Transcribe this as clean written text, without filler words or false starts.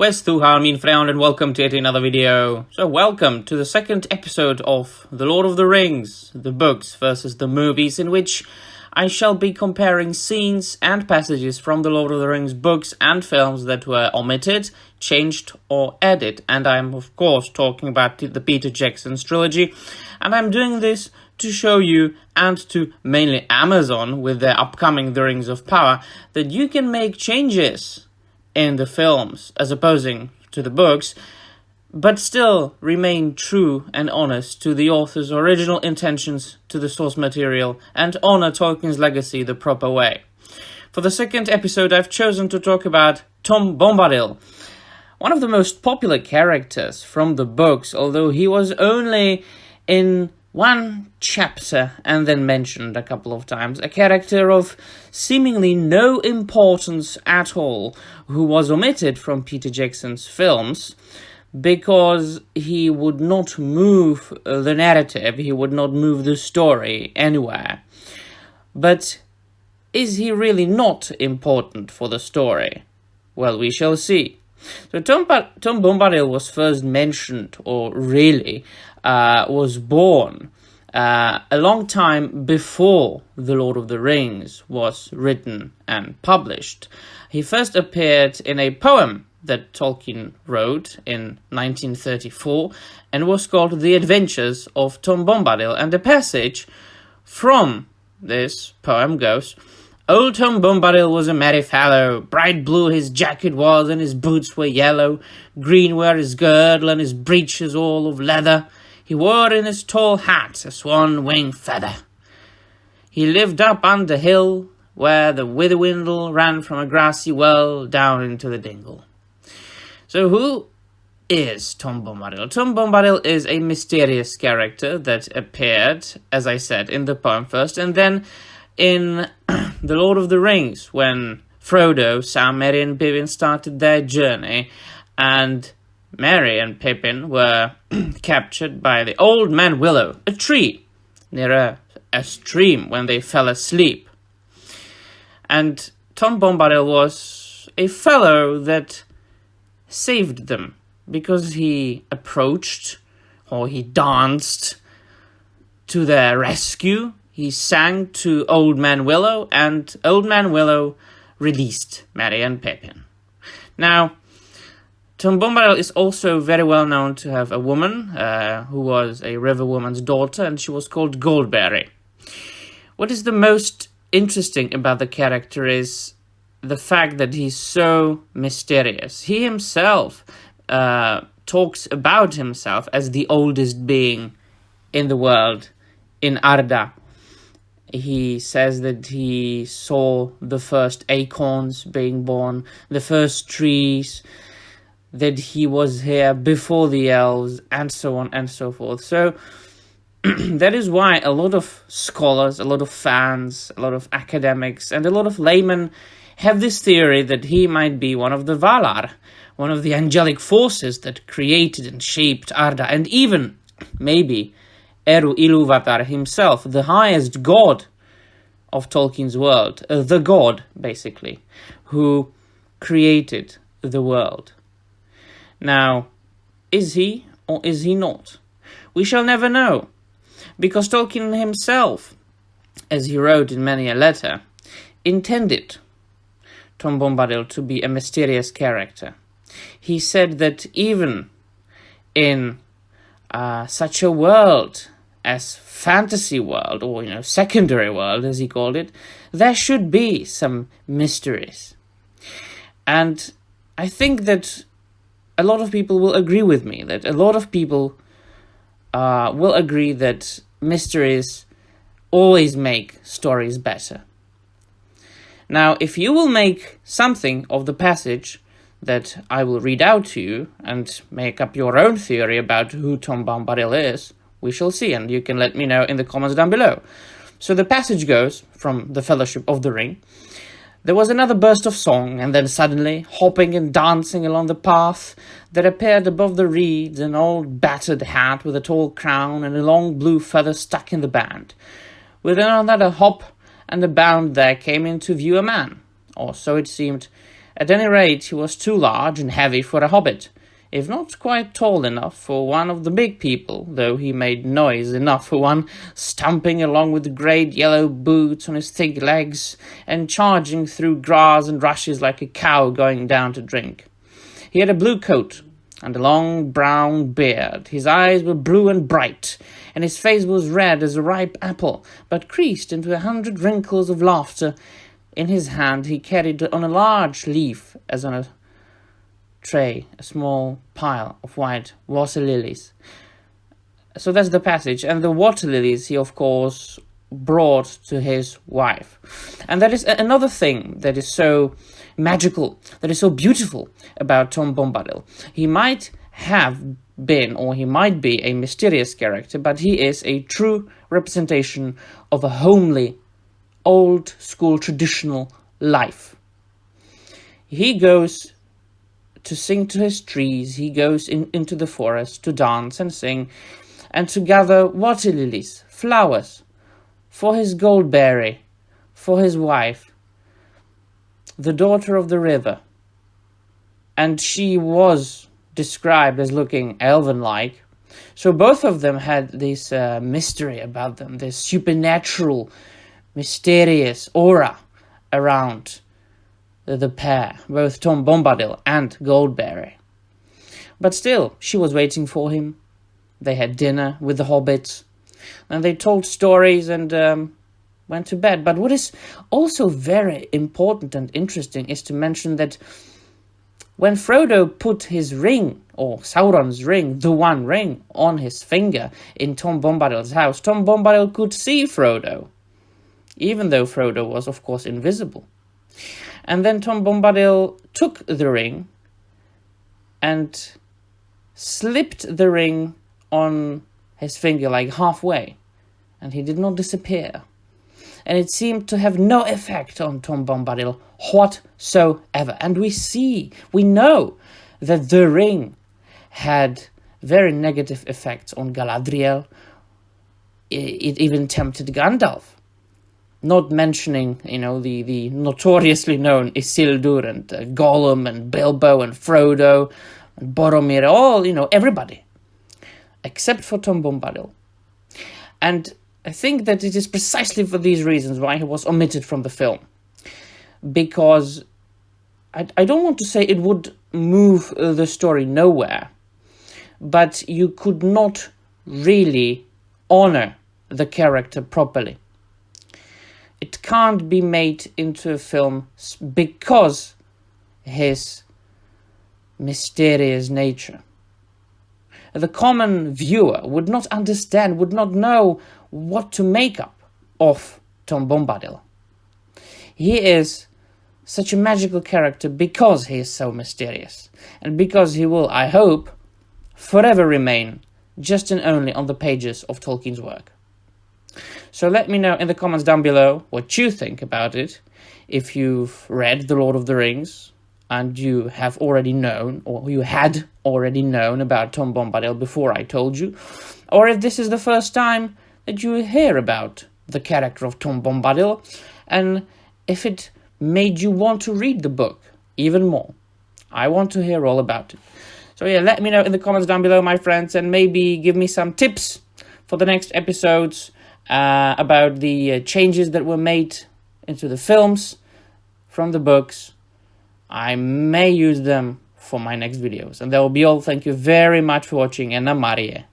Where's Thuhal, min friend, and welcome to yet another video. So welcome to the second episode of The Lord of the Rings, the books versus the movies, in which I shall be comparing scenes and passages from the Lord of the Rings books and films that were omitted, changed or added. And I'm of course talking about the Peter Jackson's trilogy, and I'm doing this to show you, and to mainly Amazon with their upcoming The Rings of Power, that you can make changes in the films as opposing to the books, but still remain true and honest to the author's original intentions to the source material and honor Tolkien's legacy the proper way. For the second episode, I've chosen to talk about Tom Bombadil, one of the most popular characters from the books, although he was only in one chapter and then mentioned a couple of times, a character of seemingly no importance at all, who was omitted from Peter Jackson's films because he would not move the narrative, he would not move the story anywhere. But is he really not important for the story? Well, we shall see. So Tom Bombadil was first mentioned, or really was born a long time before The Lord of the Rings was written and published. He first appeared in a poem that Tolkien wrote in 1934 and was called The Adventures of Tom Bombadil, and the passage from this poem goes: "Old Tom Bombadil was a merry fellow, bright blue his jacket was, and his boots were yellow, green were his girdle, and his breeches all of leather. He wore in his tall hat a swan wing feather. He lived up under hill, where the Withywindle ran from a grassy well down into the dingle." So who is Tom Bombadil? Tom Bombadil is a mysterious character that appeared, as I said, in the poem first, and then in The Lord of the Rings, when Frodo, Sam, Merry and Pippin started their journey, and Merry and Pippin were captured by the Old Man Willow, a tree, near a stream, when they fell asleep. And Tom Bombadil was a fellow that saved them, because he approached, or he danced to their rescue. He sang to Old Man Willow, and Old Man Willow released Merry and Pippin. Now, Tom Bombadil is also very well known to have a woman who was a river woman's daughter, and she was called Goldberry. What is the most interesting about the character is the fact that he's so mysterious. He himself talks about himself as the oldest being in the world, in Arda. He says that he saw the first acorns being born, the first trees, that he was here before the elves, and so on and so forth. So that is why a lot of scholars, a lot of fans, a lot of academics, and a lot of laymen have this theory that he might be one of the Valar, one of the angelic forces that created and shaped Arda, and even, maybe, Eru Ilúvatar himself, the highest god of Tolkien's world, the god, basically, who created the world. Now, is he or is he not? We shall never know, because Tolkien himself, as he wrote in many a letter, intended Tom Bombadil to be a mysterious character. He said that even in such a world as fantasy world, or secondary world as he called it, there should be some mysteries. And I think that a lot of people will agree with me, that a lot of people will agree that mysteries always make stories better. Now, if you will make something of the passage that I will read out to you and make up your own theory about who Tom Bombadil is, we shall see, and you can let me know in the comments down below. So the passage goes from The Fellowship of the Ring. "There was another burst of song, and then suddenly, hopping and dancing along the path, there appeared above the reeds an old battered hat with a tall crown and a long blue feather stuck in the band. With another hop and a bound there came into view a man, or so it seemed, At any rate, he was too large and heavy for a hobbit, if not quite tall enough for one of the big people, though he made noise enough for one, stumping along with great yellow boots on his thick legs, and charging through grass and rushes like a cow going down to drink. He had a blue coat and a long brown beard. His eyes were blue and bright, and his face was red as a ripe apple, but creased into 100 wrinkles of laughter. In his hand he carried on a large leaf, as on a tray, a small pile of white water lilies. So that's the passage. And the water lilies he, of course, brought to his wife. And that is another thing that is so magical, that is so beautiful about Tom Bombadil. He might have been, or he might be, a mysterious character, but he is a true representation of a homely, old-school, traditional life. He goes to sing to his trees, he goes into the forest to dance and sing, and to gather water lilies, flowers, for his goldberry, for his wife, the daughter of the river. And she was described as looking elven-like. So both of them had this mystery about them, this supernatural, mysterious aura around the pair, both Tom Bombadil and Goldberry. But still, she was waiting for him. They had dinner with the hobbits, and they told stories and went to bed. But what is also very important and interesting is to mention that when Frodo put his ring, or Sauron's ring, the One Ring, on his finger in Tom Bombadil's house, Tom Bombadil could see Frodo, even though Frodo was, of course, invisible. And then Tom Bombadil took the ring and slipped the ring on his finger like halfway, and he did not disappear. And it seemed to have no effect on Tom Bombadil whatsoever. And we know that the ring had very negative effects on Galadriel. It even tempted Gandalf. Not mentioning, the notoriously known Isildur and Gollum and Bilbo and Frodo and Boromir, all, everybody, except for Tom Bombadil. And I think that it is precisely for these reasons why he was omitted from the film. Because I don't want to say it would move the story nowhere, but you could not really honor the character properly. It can't be made into a film because his mysterious nature. The common viewer would not understand, would not know what to make up of Tom Bombadil. He is such a magical character because he is so mysterious, and because he will, I hope, forever remain just and only on the pages of Tolkien's work. So let me know in the comments down below what you think about it. If you've read The Lord of the Rings and you have already known, or you had already known about Tom Bombadil before I told you, or if this is the first time that you hear about the character of Tom Bombadil, and if it made you want to read the book even more. I want to hear all about it. So yeah, let me know in the comments down below, my friends, and maybe give me some tips for the next episodes about the changes that were made into the films from the books. I may use them for my next videos. And that will be all. Thank you very much for watching, and Namarie.